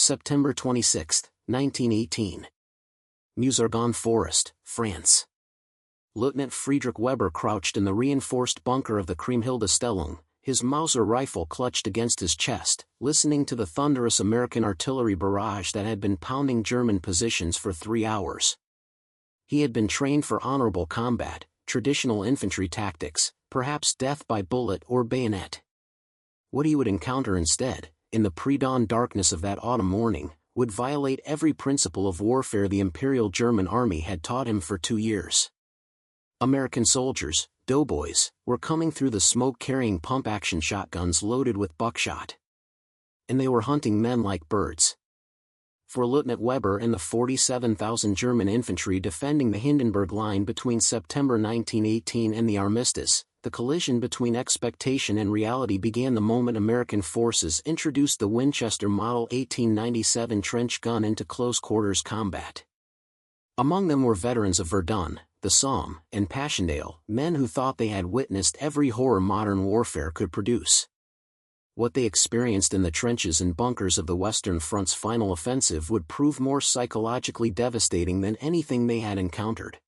September 26, 1918. Meuse-Argonne Forest, France. Lieutenant Friedrich Weber crouched in the reinforced bunker of the Kriemhilde Stellung, his Mauser rifle clutched against his chest, listening to the thunderous American artillery barrage that had been pounding German positions for 3 hours. He had been trained for honorable combat, traditional infantry tactics, perhaps death by bullet or bayonet. What he would encounter instead, in the pre-dawn darkness of that autumn morning, would violate every principle of warfare the Imperial German Army had taught him for 2 years. American soldiers, Doughboys, were coming through the smoke carrying pump-action shotguns loaded with buckshot. And they were hunting men like birds. For Lieutenant Weber and the 47,000 German infantry defending the Hindenburg Line between September 1918 and the armistice, the collision between expectation and reality began the moment American forces introduced the Winchester Model 1897 trench gun into close-quarters combat. Among them were veterans of Verdun, the Somme, and Passchendaele, men who thought they had witnessed every horror modern warfare could produce. What they experienced in the trenches and bunkers of the Western Front's final offensive would prove more psychologically devastating than anything they had encountered.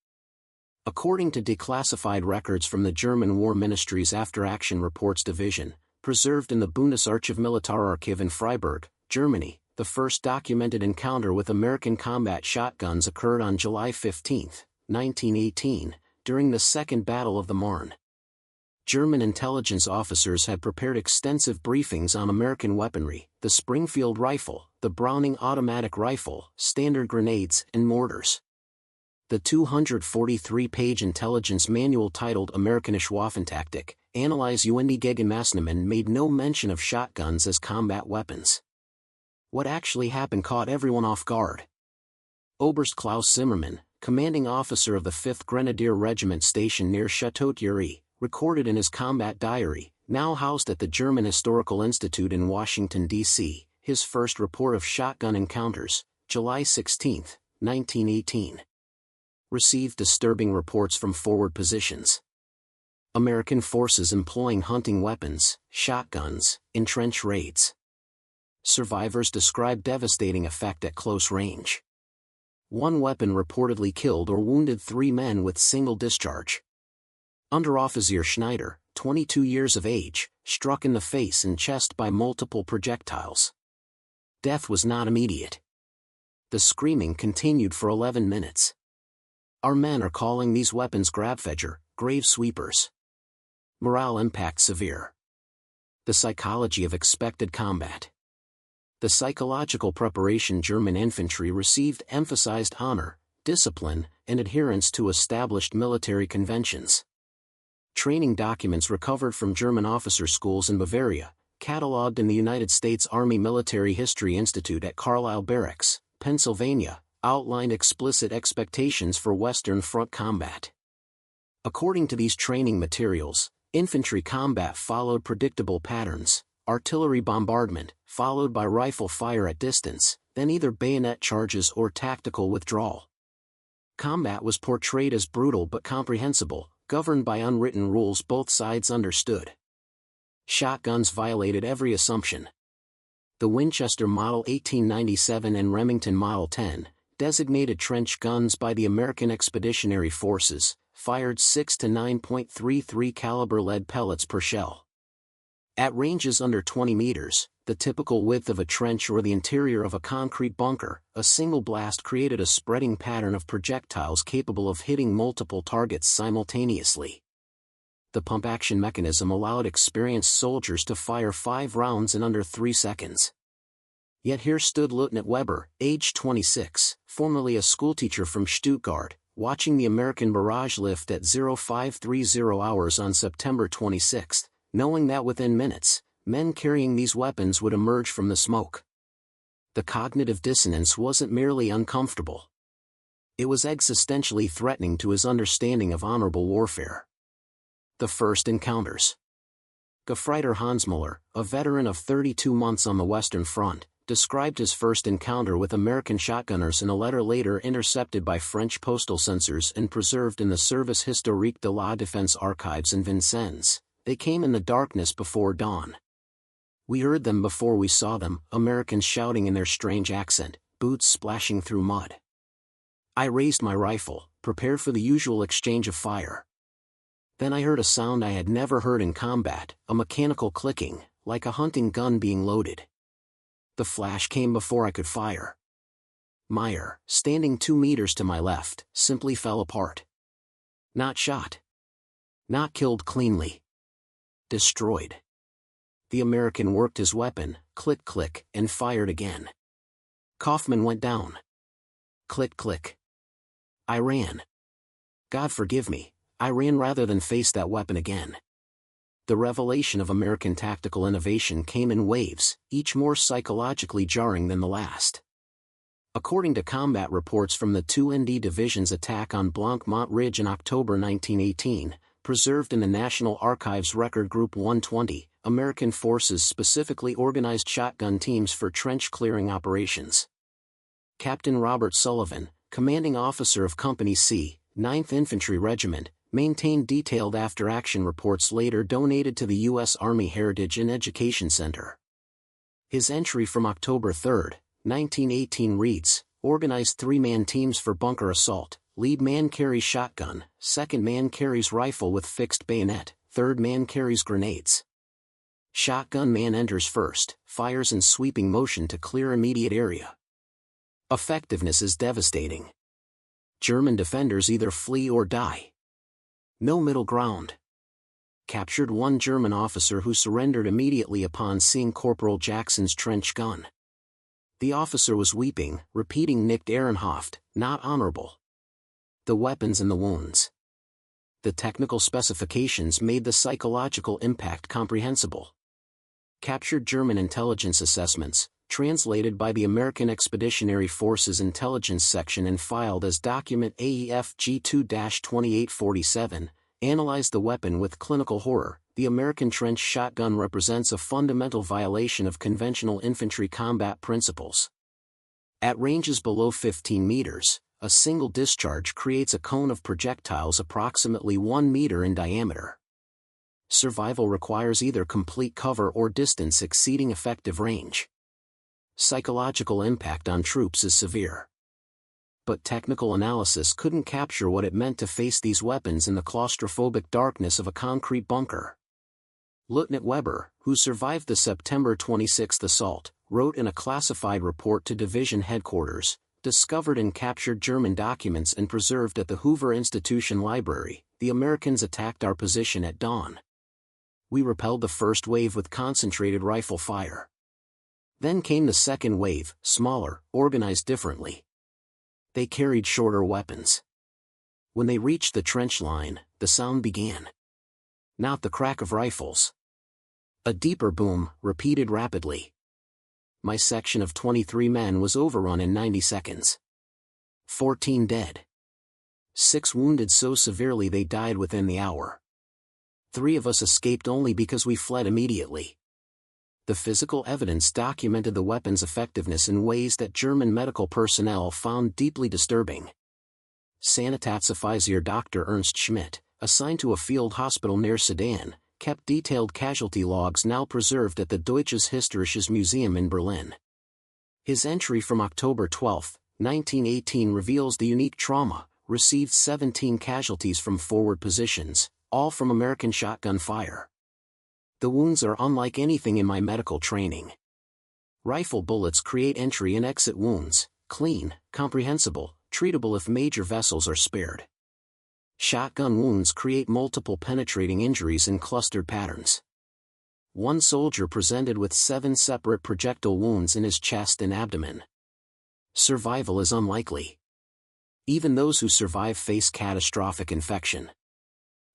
According to declassified records from the German War Ministry's After Action Reports Division, preserved in the Bundesarchiv Militararchiv in Freiburg, Germany, the first documented encounter with American combat shotguns occurred on July 15, 1918, during the Second Battle of the Marne. German intelligence officers had prepared extensive briefings on American weaponry, the Springfield rifle, the Browning automatic rifle, standard grenades, and mortars. The 243-page intelligence manual titled Amerikanische Waffentaktik, Analyse und Gegenmaßnahmen made no mention of shotguns as combat weapons. What actually happened caught everyone off guard. Oberst Klaus Zimmermann, commanding officer of the 5th Grenadier Regiment stationed near Château-Thierry, recorded in his combat diary, now housed at the German Historical Institute in Washington, D.C., his first report of shotgun encounters, July 16, 1918. Received disturbing reports from forward positions. American forces employing hunting weapons, shotguns, in trench raids. Survivors describe devastating effect at close range. One weapon reportedly killed or wounded 3 men with single discharge. Unteroffizier Schneider, 22 years of age, struck in the face and chest by multiple projectiles. Death was not immediate. The screaming continued for 11 minutes. Our men are calling these weapons Grabfeger, grave sweepers. Morale impact severe. The psychology of expected combat. The psychological preparation German infantry received emphasized honor, discipline, and adherence to established military conventions. Training documents recovered from German officer schools in Bavaria, catalogued in the United States Army Military History Institute at Carlisle Barracks, Pennsylvania, outlined explicit expectations for Western Front combat. According to these training materials, infantry combat followed predictable patterns: artillery bombardment, followed by rifle fire at distance, then either bayonet charges or tactical withdrawal. Combat was portrayed as brutal but comprehensible, governed by unwritten rules both sides understood. Shotguns violated every assumption. The Winchester Model 1897 and Remington Model 10, designated trench guns by the American Expeditionary Forces, fired 6 to 9.33 caliber lead pellets per shell. At ranges under 20 meters, the typical width of a trench or the interior of a concrete bunker, a single blast created a spreading pattern of projectiles capable of hitting multiple targets simultaneously. The pump-action mechanism allowed experienced soldiers to fire 5 rounds in under 3 seconds. Yet here stood Lieutenant Weber, age 26, formerly a schoolteacher from Stuttgart, watching the American barrage lift at 0530 hours on September 26, knowing that within minutes, men carrying these weapons would emerge from the smoke. The cognitive dissonance wasn't merely uncomfortable. It was existentially threatening to his understanding of honorable warfare. The first encounters. Gefreiter Hansmüller, a veteran of 32 months on the Western Front, described his first encounter with American shotgunners in a letter later intercepted by French postal censors and preserved in the Service historique de la Défense archives in Vincennes. They came in the darkness before dawn. We heard them before we saw them, Americans shouting in their strange accent, boots splashing through mud. I raised my rifle, prepared for the usual exchange of fire. Then I heard a sound I had never heard in combat, a mechanical clicking, like a hunting gun being loaded. The flash came before I could fire. Meyer, standing 2 meters to my left, simply fell apart. Not shot. Not killed cleanly. Destroyed. The American worked his weapon, click click, and fired again. Kaufman went down. Click click. I ran. God forgive me, I ran rather than face that weapon again. The revelation of American tactical innovation came in waves, each more psychologically jarring than the last. According to combat reports from the 2nd Division's attack on Blanc-Mont Ridge in October 1918, preserved in the National Archives Record Group 120, American forces specifically organized shotgun teams for trench-clearing operations. Captain Robert Sullivan, commanding officer of Company C, 9th Infantry Regiment, maintained detailed after-action reports later donated to the U.S. Army Heritage and Education Center. His entry from October 3, 1918 reads, organized 3-man teams for bunker assault, lead man carries shotgun, second man carries rifle with fixed bayonet, third man carries grenades. Shotgun man enters first, fires in sweeping motion to clear immediate area. Effectiveness is devastating. German defenders either flee or die. No middle ground. Captured 1 German officer who surrendered immediately upon seeing Corporal Jackson's trench gun. The officer was weeping, repeating Nicht ehrenhaft, not honorable. The weapons and the wounds. The technical specifications made the psychological impact comprehensible. Captured German intelligence assessments, translated by the American Expeditionary Forces Intelligence Section and filed as Document AEF G2-2847, analyzed the weapon with clinical horror. The American trench shotgun represents a fundamental violation of conventional infantry combat principles. At ranges below 15 meters, a single discharge creates a cone of projectiles approximately 1 meter in diameter. Survival requires either complete cover or distance exceeding effective range. Psychological impact on troops is severe. But technical analysis couldn't capture what it meant to face these weapons in the claustrophobic darkness of a concrete bunker. Lieutenant Weber, who survived the September 26 assault, wrote in a classified report to division headquarters, discovered and captured German documents and preserved at the Hoover Institution Library, the Americans attacked our position at dawn. We repelled the first wave with concentrated rifle fire. Then came the second wave, smaller, organized differently. They carried shorter weapons. When they reached the trench line, the sound began. Not the crack of rifles. A deeper boom, repeated rapidly. My section of 23 men was overrun in 90 seconds. 14 dead. 6 wounded so severely they died within the hour. 3 of us escaped only because we fled immediately. The physical evidence documented the weapon's effectiveness in ways that German medical personnel found deeply disturbing. Sanitätsoffizier Dr. Ernst Schmidt, assigned to a field hospital near Sedan, kept detailed casualty logs now preserved at the Deutsches Historisches Museum in Berlin. His entry from October 12, 1918 reveals the unique trauma, received 17 casualties from forward positions, all from American shotgun fire. The wounds are unlike anything in my medical training. Rifle bullets create entry and exit wounds, clean, comprehensible, treatable if major vessels are spared. Shotgun wounds create multiple penetrating injuries in clustered patterns. 1 soldier presented with 7 separate projectile wounds in his chest and abdomen. Survival is unlikely. Even those who survive face catastrophic infection.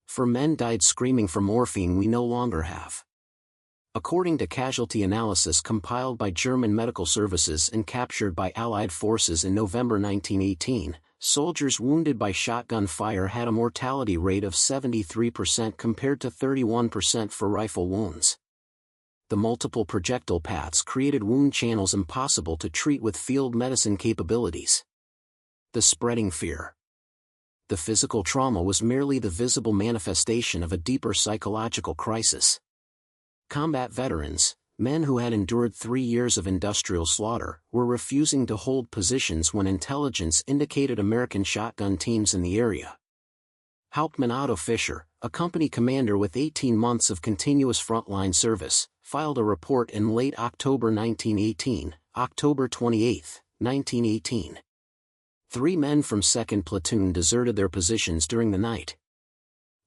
4 men died screaming for morphine we no longer have. According to casualty analysis compiled by German medical services and captured by Allied forces in November 1918, soldiers wounded by shotgun fire had a mortality rate of 73% compared to 31% for rifle wounds. The multiple projectile paths created wound channels impossible to treat with field medicine capabilities. The spreading fear. The physical trauma was merely the visible manifestation of a deeper psychological crisis. Combat veterans, Men who had endured 3 years of industrial slaughter were refusing to hold positions when intelligence indicated American shotgun teams in the area. Hauptmann Otto Fischer, a company commander with 18 months of continuous frontline service, filed a report in late October 1918, October 28, 1918. 3 men from 2nd Platoon deserted their positions during the night.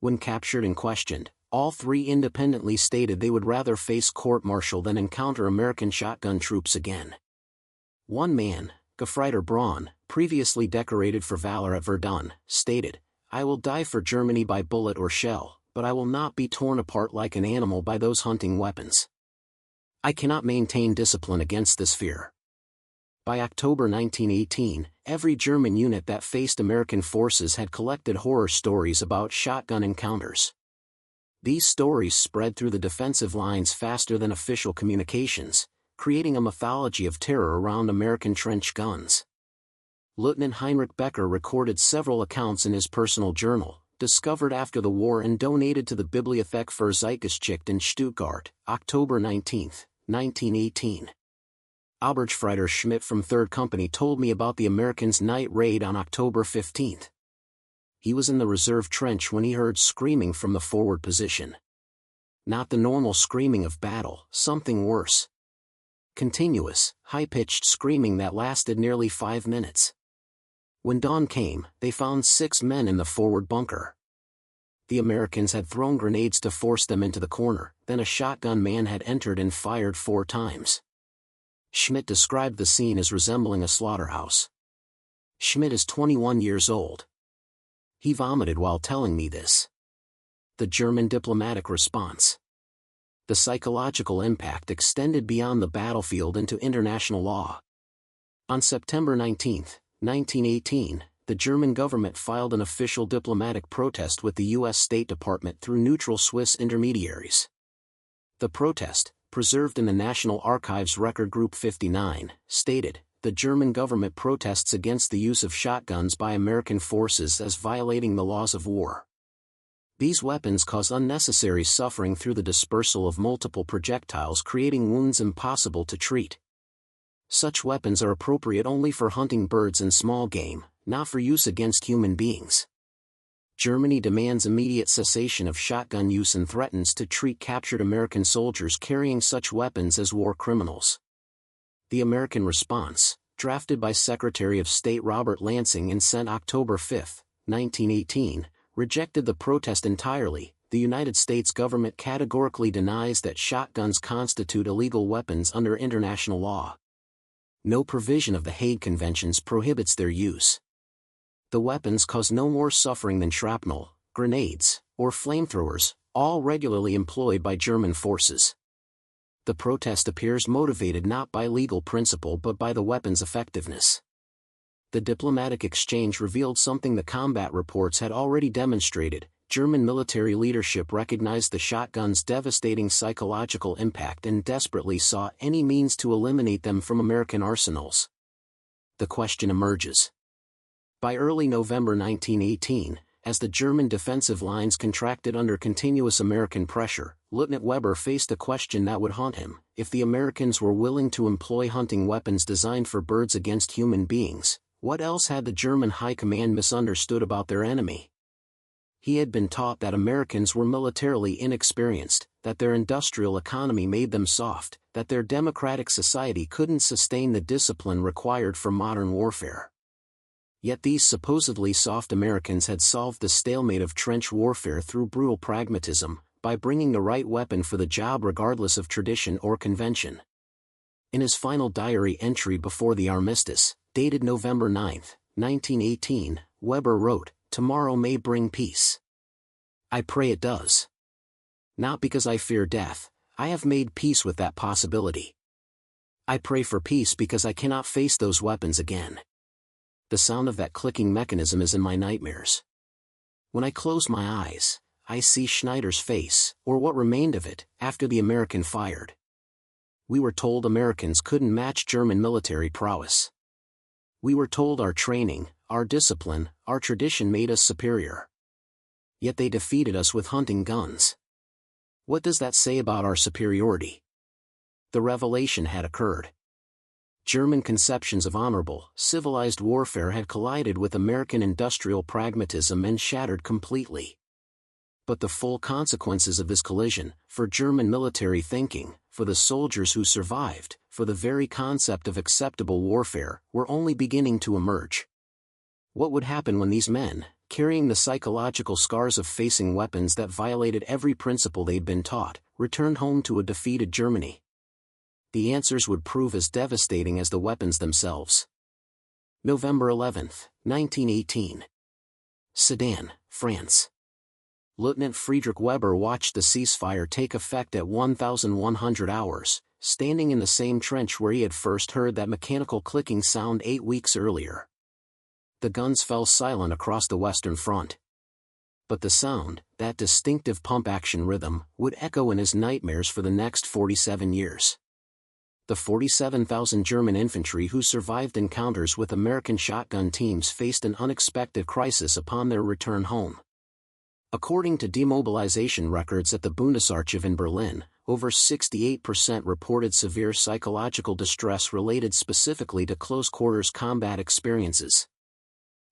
When captured and questioned, all 3 independently stated they would rather face court-martial than encounter American shotgun troops again. One man, Gefreiter Braun, previously decorated for valor at Verdun, stated, "I will die for Germany by bullet or shell, but I will not be torn apart like an animal by those hunting weapons. I cannot maintain discipline against this fear." By October 1918, every German unit that faced American forces had collected horror stories about shotgun encounters. These stories spread through the defensive lines faster than official communications, creating a mythology of terror around American trench guns. Lieutenant Heinrich Becker recorded several accounts in his personal journal, discovered after the war and donated to the Bibliothek für Zeitgeschichte in Stuttgart, October 19, 1918. Oberstfreiter Schmidt from 3rd Company told me about the Americans' night raid on October 15. He was in the reserve trench when he heard screaming from the forward position. Not the normal screaming of battle, something worse. Continuous, high-pitched screaming that lasted nearly 5 minutes. When dawn came, they found 6 men in the forward bunker. The Americans had thrown grenades to force them into the corner, then a shotgun man had entered and fired 4 times. Schmidt described the scene as resembling a slaughterhouse. Schmidt is 21 years old. He vomited while telling me this. The German diplomatic response. The psychological impact extended beyond the battlefield into international law. On September 19, 1918, the German government filed an official diplomatic protest with the U.S. State Department through neutral Swiss intermediaries. The protest, preserved in the National Archives Record Group 59, stated, "The German government protests against the use of shotguns by American forces as violating the laws of war. These weapons cause unnecessary suffering through the dispersal of multiple projectiles, creating wounds impossible to treat. Such weapons are appropriate only for hunting birds and small game, not for use against human beings. Germany demands immediate cessation of shotgun use and threatens to treat captured American soldiers carrying such weapons as war criminals." The American response, drafted by Secretary of State Robert Lansing and sent October 5, 1918, rejected the protest entirely. The United States government categorically denies that shotguns constitute illegal weapons under international law. No provision of the Hague Conventions prohibits their use. The weapons cause no more suffering than shrapnel, grenades, or flamethrowers, all regularly employed by German forces. The protest appears motivated not by legal principle but by the weapon's effectiveness. The diplomatic exchange revealed something the combat reports had already demonstrated. German military leadership recognized the shotgun's devastating psychological impact and desperately sought any means to eliminate them from American arsenals. The question emerges. By early November 1918, as the German defensive lines contracted under continuous American pressure, Lieutenant Weber faced a question that would haunt him: if the Americans were willing to employ hunting weapons designed for birds against human beings, what else had the German High Command misunderstood about their enemy? He had been taught that Americans were militarily inexperienced, that their industrial economy made them soft, that their democratic society couldn't sustain the discipline required for modern warfare. Yet these supposedly soft Americans had solved the stalemate of trench warfare through brutal pragmatism, by bringing the right weapon for the job regardless of tradition or convention. In his final diary entry before the armistice, dated November 9, 1918, Weber wrote, "Tomorrow may bring peace. I pray it does. Not because I fear death, I have made peace with that possibility. I pray for peace because I cannot face those weapons again. The sound of that clicking mechanism is in my nightmares. When I close my eyes, I see Schneider's face, or what remained of it, after the American fired. We were told Americans couldn't match German military prowess. We were told our training, our discipline, our tradition made us superior. Yet they defeated us with hunting guns. What does that say about our superiority? The revelation had occurred. German conceptions of honorable, civilized warfare had collided with American industrial pragmatism and shattered completely. But the full consequences of this collision, for German military thinking, for the soldiers who survived, for the very concept of acceptable warfare, were only beginning to emerge. What would happen when these men, carrying the psychological scars of facing weapons that violated every principle they'd been taught, returned home to a defeated Germany? The answers would prove as devastating as the weapons themselves. November 11, 1918. Sedan, France. Lieutenant Friedrich Weber watched the ceasefire take effect at 1,100 hours, standing in the same trench where he had first heard that mechanical clicking sound 8 weeks earlier. The guns fell silent across the Western Front. But the sound, that distinctive pump-action rhythm, would echo in his nightmares for the next 47 years. The 47,000 German infantry who survived encounters with American shotgun teams faced an unexpected crisis upon their return home. According to demobilization records at the Bundesarchiv in Berlin, over 68% reported severe psychological distress related specifically to close-quarters combat experiences.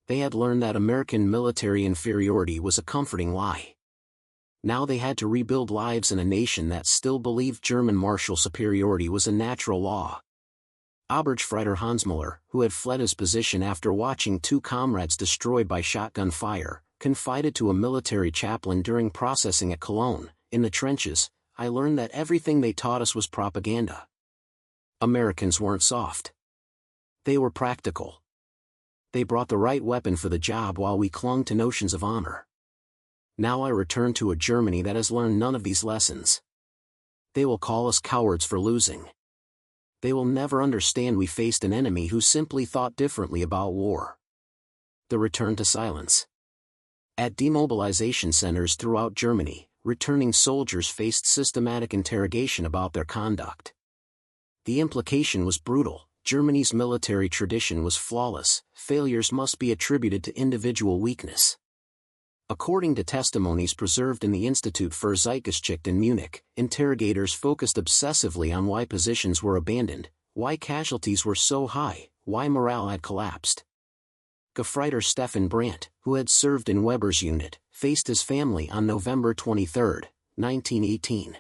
They had learned that American military inferiority was a comforting lie. Now they had to rebuild lives in a nation that still believed German martial superiority was a natural law. Oberstfreiter Hans Müller, who had fled his position after watching 2 comrades destroyed by shotgun fire, confided to a military chaplain during processing at Cologne, "In the trenches, I learned that everything they taught us was propaganda." Americans weren't soft. They were practical. They brought the right weapon for the job while we clung to notions of honor. Now I return to a Germany that has learned none of these lessons. They will call us cowards for losing. They will never understand we faced an enemy who simply thought differently about war. The return to silence. At demobilization centers throughout Germany, returning soldiers faced systematic interrogation about their conduct. The implication was brutal: Germany's military tradition was flawless, failures must be attributed to individual weakness. According to testimonies preserved in the Institute für Zeitgeschichte in Munich, interrogators focused obsessively on why positions were abandoned, why casualties were so high, why morale had collapsed. Gefreiter Stefan Brandt, who had served in Weber's unit, faced his family on November 23, 1918.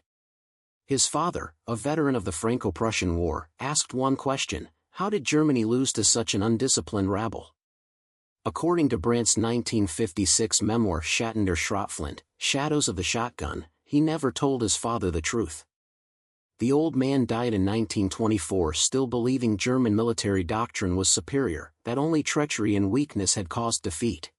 His father, a veteran of the Franco-Prussian War, asked one question: how did Germany lose to such an undisciplined rabble? According to Brandt's 1956 memoir Schatten der Schrotflinte, Shadows of the Shotgun, he never told his father the truth. The old man died in 1924 still believing German military doctrine was superior, that only treachery and weakness had caused defeat.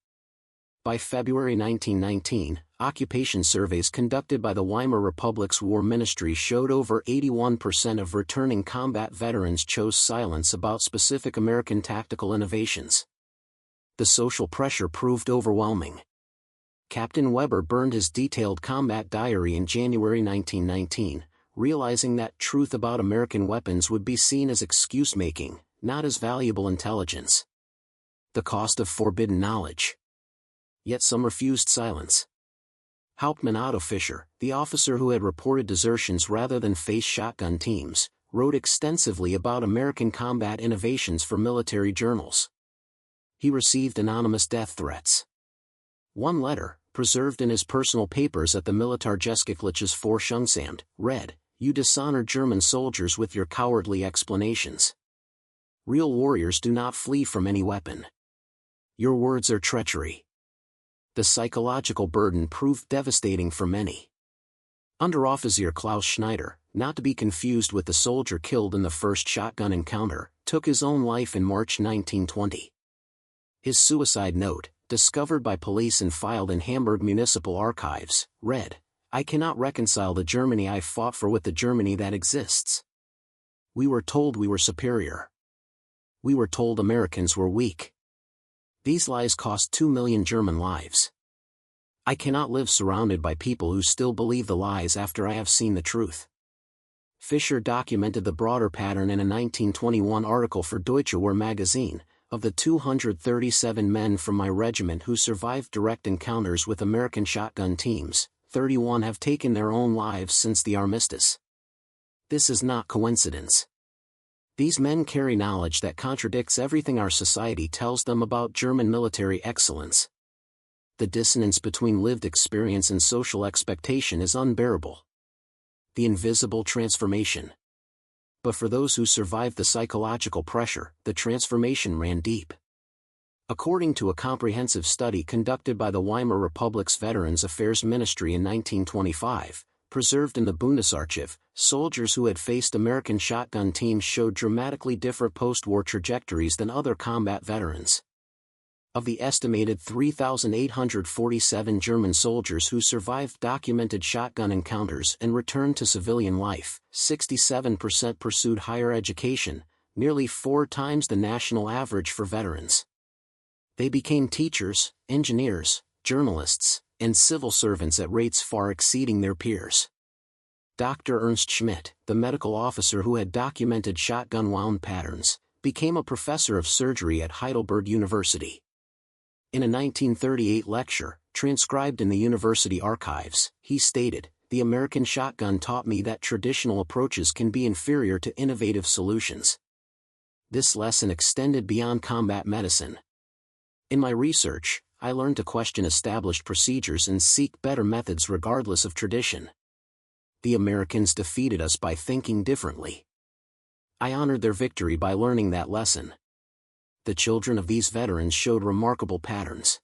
By February 1919, occupation surveys conducted by the Weimar Republic's War Ministry showed over 81% of returning combat veterans chose silence about specific American tactical innovations. The social pressure proved overwhelming. Captain Weber burned his detailed combat diary in January 1919, realizing that truth about American weapons would be seen as excuse-making, not as valuable intelligence. The cost of forbidden knowledge. Yet some refused silence. Hauptmann Otto Fischer, the officer who had reported desertions rather than face shotgun teams, wrote extensively about American combat innovations for military journals. He received anonymous death threats. One letter, preserved in his personal papers at the Militärgeschichtliches Forschungsamt, read, "You dishonor German soldiers with your cowardly explanations. Real warriors do not flee from any weapon. Your words are treachery." The psychological burden proved devastating for many. Underoffizier Klaus Schneider, not to be confused with the soldier killed in the first shotgun encounter, took his own life in March 1920. His suicide note, discovered by police and filed in Hamburg Municipal Archives, read, "I cannot reconcile the Germany I fought for with the Germany that exists. We were told we were superior. We were told Americans were weak. These lies cost 2 million German lives. I cannot live surrounded by people who still believe the lies after I have seen the truth." Fischer documented the broader pattern in a 1921 article for Deutsche Wehr magazine. Of the 237 men from my regiment who survived direct encounters with American shotgun teams, 31 have taken their own lives since the armistice. This is not coincidence. These men carry knowledge that contradicts everything our society tells them about German military excellence. The dissonance between lived experience and social expectation is unbearable. The invisible transformation. But for those who survived the psychological pressure, the transformation ran deep. According to a comprehensive study conducted by the Weimar Republic's Veterans Affairs Ministry in 1925, preserved in the Bundesarchiv, soldiers who had faced American shotgun teams showed dramatically different post-war trajectories than other combat veterans. Of the estimated 3,847 German soldiers who survived documented shotgun encounters and returned to civilian life, 67% pursued higher education, nearly 4 times the national average for veterans. They became teachers, engineers, journalists, and civil servants at rates far exceeding their peers. Dr. Ernst Schmidt, the medical officer who had documented shotgun wound patterns, became a professor of surgery at Heidelberg University. In a 1938 lecture, transcribed in the university archives, he stated, "The American shotgun taught me that traditional approaches can be inferior to innovative solutions." This lesson extended beyond combat medicine. In my research, I learned to question established procedures and seek better methods regardless of tradition. The Americans defeated us by thinking differently. I honored their victory by learning that lesson. The children of these veterans showed remarkable patterns.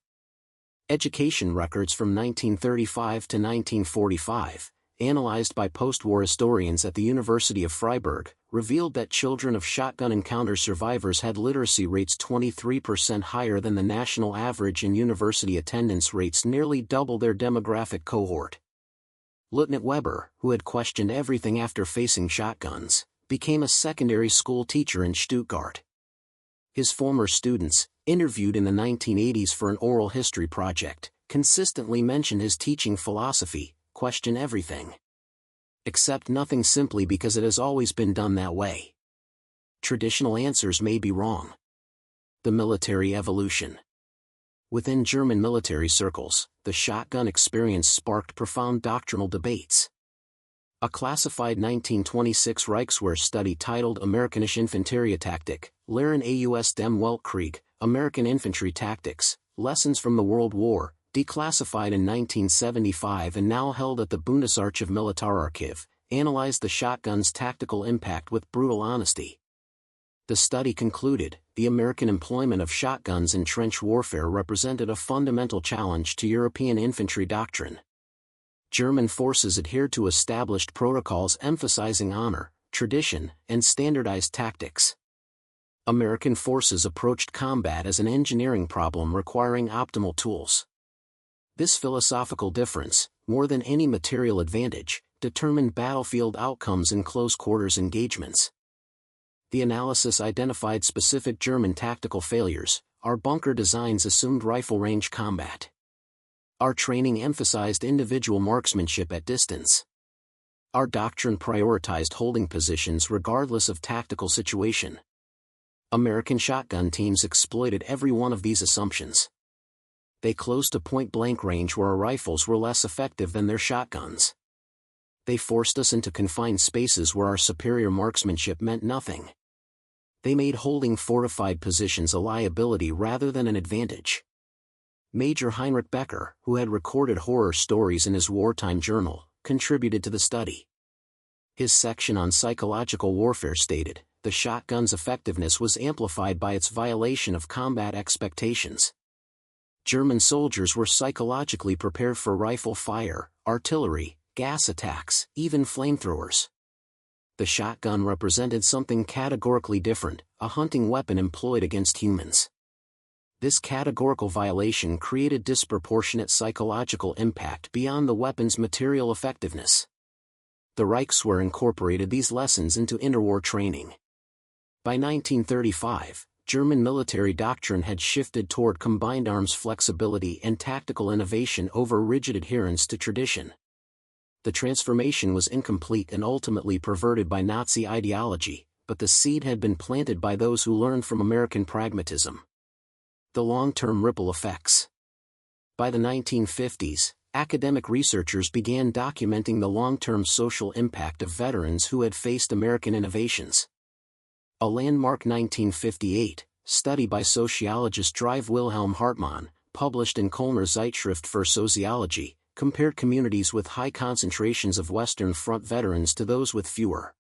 Education records from 1935 to 1945, analyzed by post-war historians at the University of Freiburg, revealed that children of shotgun encounter survivors had literacy rates 23% higher than the national average and university attendance rates nearly double their demographic cohort. Leutnant Weber, who had questioned everything after facing shotguns, became a secondary school teacher in Stuttgart. His former students, interviewed in the 1980s for an oral history project, consistently mentioned his teaching philosophy: question everything. Accept nothing simply because it has always been done that way. Traditional answers may be wrong. The military evolution. Within German military circles, the shotgun experience sparked profound doctrinal debates. A classified 1926 Reichswehr study titled Amerikanische Infanterietaktik, Lehren aus dem Weltkrieg, American Infantry Tactics, Lessons from the World War, declassified in 1975 and now held at the Bundesarchiv Militararchiv, analyzed the shotgun's tactical impact with brutal honesty. The study concluded, the American employment of shotguns in trench warfare represented a fundamental challenge to European infantry doctrine. German forces adhered to established protocols emphasizing honor, tradition, and standardized tactics. American forces approached combat as an engineering problem requiring optimal tools. This philosophical difference, more than any material advantage, determined battlefield outcomes in close-quarters engagements. The analysis identified specific German tactical failures. Our bunker designs assumed rifle-range combat. Our training emphasized individual marksmanship at distance. Our doctrine prioritized holding positions regardless of tactical situation. American shotgun teams exploited every one of these assumptions. They closed to point-blank range where our rifles were less effective than their shotguns. They forced us into confined spaces where our superior marksmanship meant nothing. They made holding fortified positions a liability rather than an advantage. Major Heinrich Becker, who had recorded horror stories in his wartime journal, contributed to the study. His section on psychological warfare stated, the shotgun's effectiveness was amplified by its violation of combat expectations. German soldiers were psychologically prepared for rifle fire, artillery, gas attacks, even flamethrowers. The shotgun represented something categorically different, a hunting weapon employed against humans. This categorical violation created disproportionate psychological impact beyond the weapon's material effectiveness. The Reichswehr incorporated these lessons into interwar training. By 1935, German military doctrine had shifted toward combined arms flexibility and tactical innovation over rigid adherence to tradition. The transformation was incomplete and ultimately perverted by Nazi ideology, but the seed had been planted by those who learned from American pragmatism. The long-term ripple effects. By the 1950s, academic researchers began documenting the long-term social impact of veterans who had faced American innovations. A landmark 1958 study by sociologist Dr. Wilhelm Hartmann, published in Kölner Zeitschrift für Soziologie, compared communities with high concentrations of Western Front veterans to those with fewer.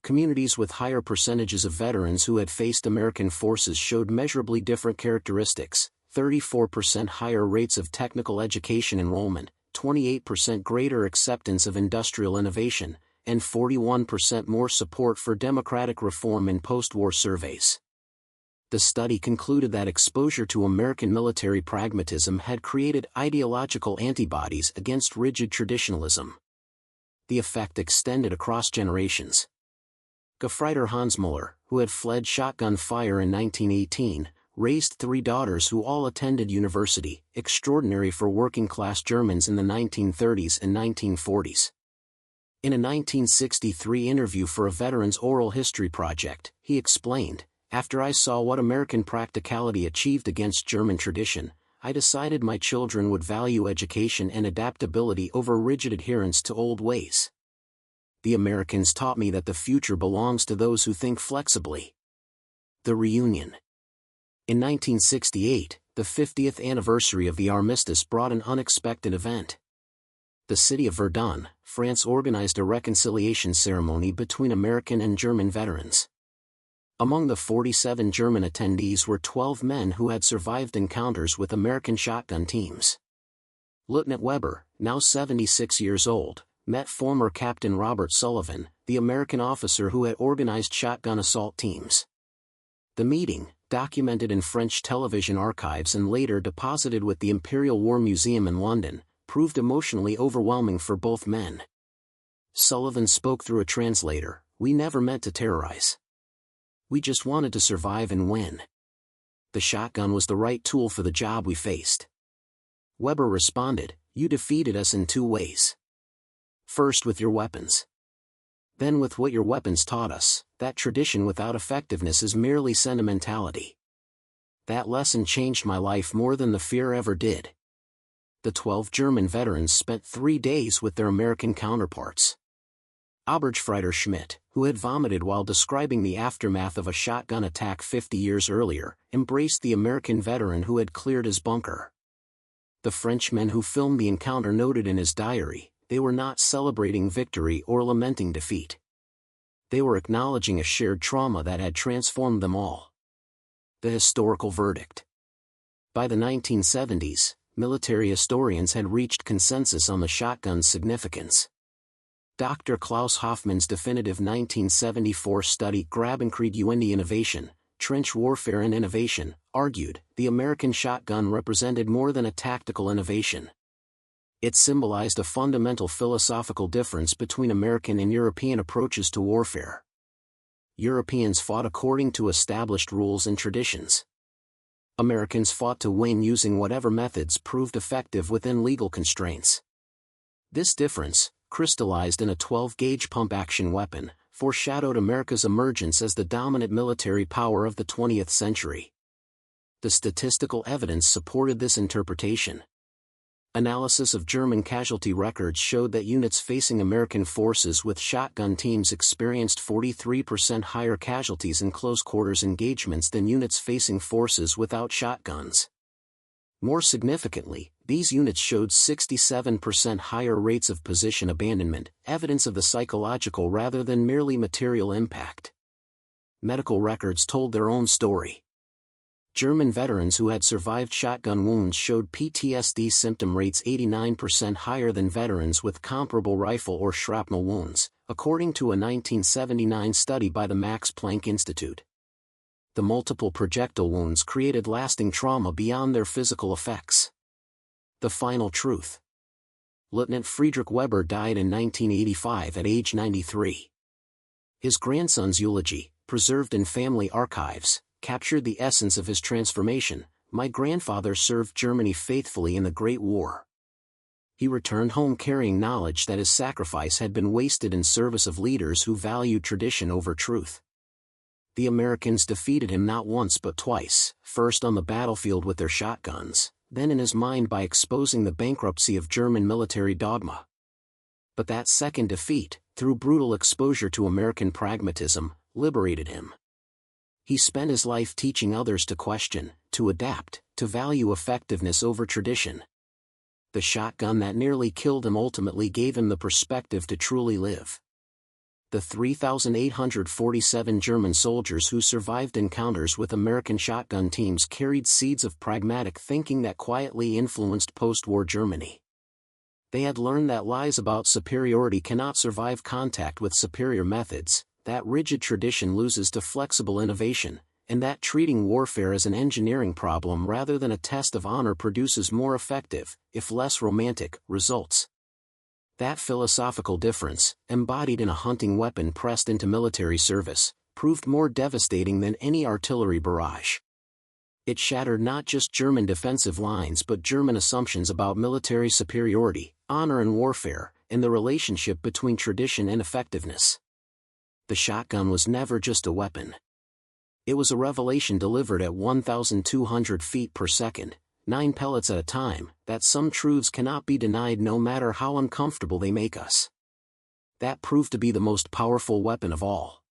Communities with higher percentages of veterans who had faced American forces showed measurably different characteristics: 34% higher rates of technical education enrollment, 28% greater acceptance of industrial innovation, and 41% more support for democratic reform in post-war surveys. The study concluded that exposure to American military pragmatism had created ideological antibodies against rigid traditionalism. The effect extended across generations. Gefreiter Hansmüller, who had fled shotgun fire in 1918, raised 3 daughters who all attended university, extraordinary for working-class Germans in the 1930s and 1940s. In a 1963 interview for a Veterans Oral History Project, he explained, "After I saw what American practicality achieved against German tradition, I decided my children would value education and adaptability over rigid adherence to old ways. The Americans taught me that the future belongs to those who think flexibly." The reunion. In 1968, the 50th anniversary of the armistice brought an unexpected event. The city of Verdun, France organized a reconciliation ceremony between American and German veterans. Among the 47 German attendees were 12 men who had survived encounters with American shotgun teams. Lieutenant Weber, now 76 years old, met former Captain Robert Sullivan, the American officer who had organized shotgun assault teams. The meeting, documented in French television archives and later deposited with the Imperial War Museum in London, proved emotionally overwhelming for both men. Sullivan spoke through a translator, "We never meant to terrorize. We just wanted to survive and win. The shotgun was the right tool for the job we faced." Weber responded, "You defeated us in 2 ways. First with your weapons. Then with what your weapons taught us, that tradition without effectiveness is merely sentimentality. That lesson changed my life more than the fear ever did." The 12 German veterans spent 3 days with their American counterparts. Oberstfreiter Schmidt, who had vomited while describing the aftermath of a shotgun attack 50 years earlier, embraced the American veteran who had cleared his bunker. The Frenchman who filmed the encounter noted in his diary, "They were not celebrating victory or lamenting defeat. They were acknowledging a shared trauma that had transformed them all." The historical verdict. By the 1970s, military historians had reached consensus on the shotgun's significance. Dr. Klaus Hoffmann's definitive 1974 study Grabenkrieg und Innovation, Trench Warfare and Innovation, argued, the American shotgun represented more than a tactical innovation. It symbolized a fundamental philosophical difference between American and European approaches to warfare. Europeans fought according to established rules and traditions. Americans fought to win using whatever methods proved effective within legal constraints. This difference, crystallized in a 12-gauge pump-action weapon, foreshadowed America's emergence as the dominant military power of the 20th century. The statistical evidence supported this interpretation. Analysis of German casualty records showed that units facing American forces with shotgun teams experienced 43% higher casualties in close-quarters engagements than units facing forces without shotguns. More significantly, these units showed 67% higher rates of position abandonment, evidence of the psychological rather than merely material impact. Medical records told their own story. German veterans who had survived shotgun wounds showed PTSD symptom rates 89% higher than veterans with comparable rifle or shrapnel wounds, according to a 1979 study by the Max Planck Institute. The multiple projectile wounds created lasting trauma beyond their physical effects. The final truth. Lieutenant Friedrich Weber died in 1985 at age 93. His grandson's eulogy, preserved in family archives, captured the essence of his transformation. "My grandfather served Germany faithfully in the Great War. He returned home carrying knowledge that his sacrifice had been wasted in service of leaders who valued tradition over truth. The Americans defeated him not once but twice, first on the battlefield with their shotguns, then in his mind by exposing the bankruptcy of German military dogma. But that second defeat, through brutal exposure to American pragmatism, liberated him. He spent his life teaching others to question, to adapt, to value effectiveness over tradition. The shotgun that nearly killed him ultimately gave him the perspective to truly live. The 3,847 German soldiers who survived encounters with American shotgun teams carried seeds of pragmatic thinking that quietly influenced post-war Germany. They had learned that lies about superiority cannot survive contact with superior methods, that rigid tradition loses to flexible innovation, and that treating warfare as an engineering problem rather than a test of honor produces more effective, if less romantic, results. That philosophical difference, embodied in a hunting weapon pressed into military service, proved more devastating than any artillery barrage. It shattered not just German defensive lines but German assumptions about military superiority, honor in warfare, and the relationship between tradition and effectiveness. The shotgun was never just a weapon. It was a revelation delivered at 1,200 feet per second, 9 pellets at a time, that some truths cannot be denied no matter how uncomfortable they make us. That proved to be the most powerful weapon of all.